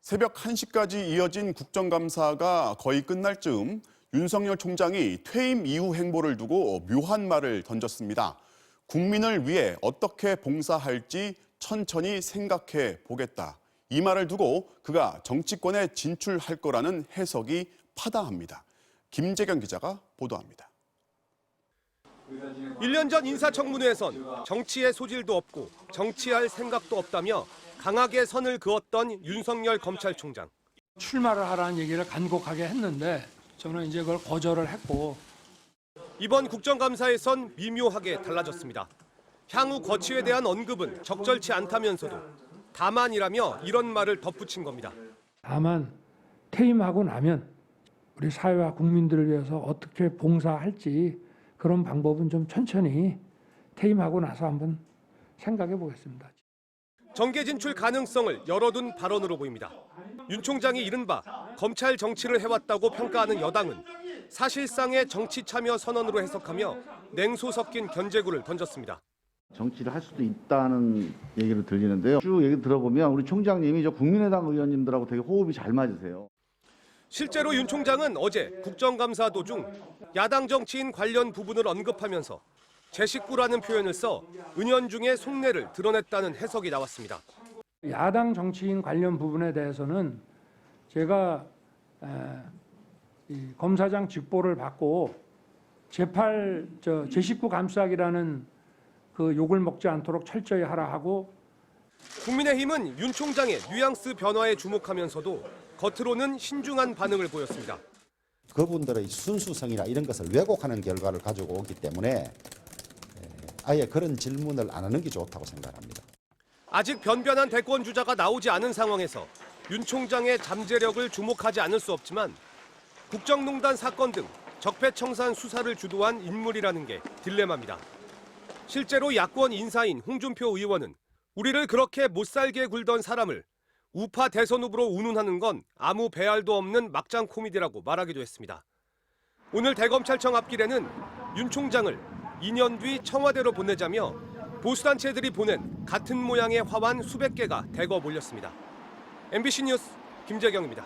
새벽 1시까지 이어진 국정감사가 거의 끝날 즈음 윤석열 총장이 퇴임 이후 행보를 두고 묘한 말을 던졌습니다. 국민을 위해 어떻게 봉사할지 천천히 생각해 보겠다. 이 말을 두고 그가 정치권에 진출할 거라는 해석이 파다합니다. 김재경 기자가 보도합니다. 1년 전 인사청문회에선 정치의 소질도 없고 정치할 생각도 없다며 강하게 선을 그었던 윤석열 검찰총장. 출마를 하라는 얘기를 간곡하게 했는데 저는 이제 그걸 거절을 했고. 이번 국정감사에선 미묘하게 달라졌습니다. 향후 거취에 대한 언급은 적절치 않다면서도 다만이라며 이런 말을 덧붙인 겁니다. 다만 퇴임하고 나면 우리 사회와 국민들을 위해서 어떻게 봉사할지 그런 방법은 좀 천천히 퇴임하고 나서 한번 생각해 보겠습니다. 정계 진출 가능성을 열어둔 발언으로 보입니다. 윤 총장이 이른바 검찰 정치를 해왔다고 평가하는 여당은 사실상의 정치 참여 선언으로 해석하며 냉소 섞인 견제구를 던졌습니다. 정치를 할 수도 있다는 얘기를 들리는데요. 쭉 얘기 들어보면 우리 총장님이 저 국민의당 의원님들하고 되게 호흡이 잘 맞으세요. 실제로 윤 총장은 어제 국정감사 도중 야당 정치인 관련 부분을 언급하면서 제 식구라는 표현을 써 은연중에 속내를 드러냈다는 해석이 나왔습니다. 야당 정치인 관련 부분에 대해서는 제가 이 검사장 직보를 받고 제 식구 감싸기라는 그 욕을 먹지 않도록 철저히 하라 하고. 국민의힘은 윤 총장의 뉘앙스 변화에 주목하면서도 겉으로는 신중한 반응을 보였습니다. 그분들의 순수성이나 이런 것을 왜곡하는 결과를 가지고 오기 때문에 아예 그런 질문을 안 하는 게 좋다고 생각합니다. 아직 변변한 대권 주자가 나오지 않은 상황에서 윤 총장의 잠재력을 주목하지 않을 수 없지만 국정농단 사건 등 적폐청산 수사를 주도한 인물이라는 게 딜레마입니다. 실제로 야권 인사인 홍준표 의원은 우리를 그렇게 못살게 굴던 사람을 우파 대선 후보로 운운하는 건 아무 배알도 없는 막장 코미디라고 말하기도 했습니다. 오늘 대검찰청 앞길에는 윤 총장을 2년 뒤 청와대로 보내자며 보수단체들이 보낸 같은 모양의 화환 수백 개가 대거 몰렸습니다. MBC 뉴스 김재경입니다.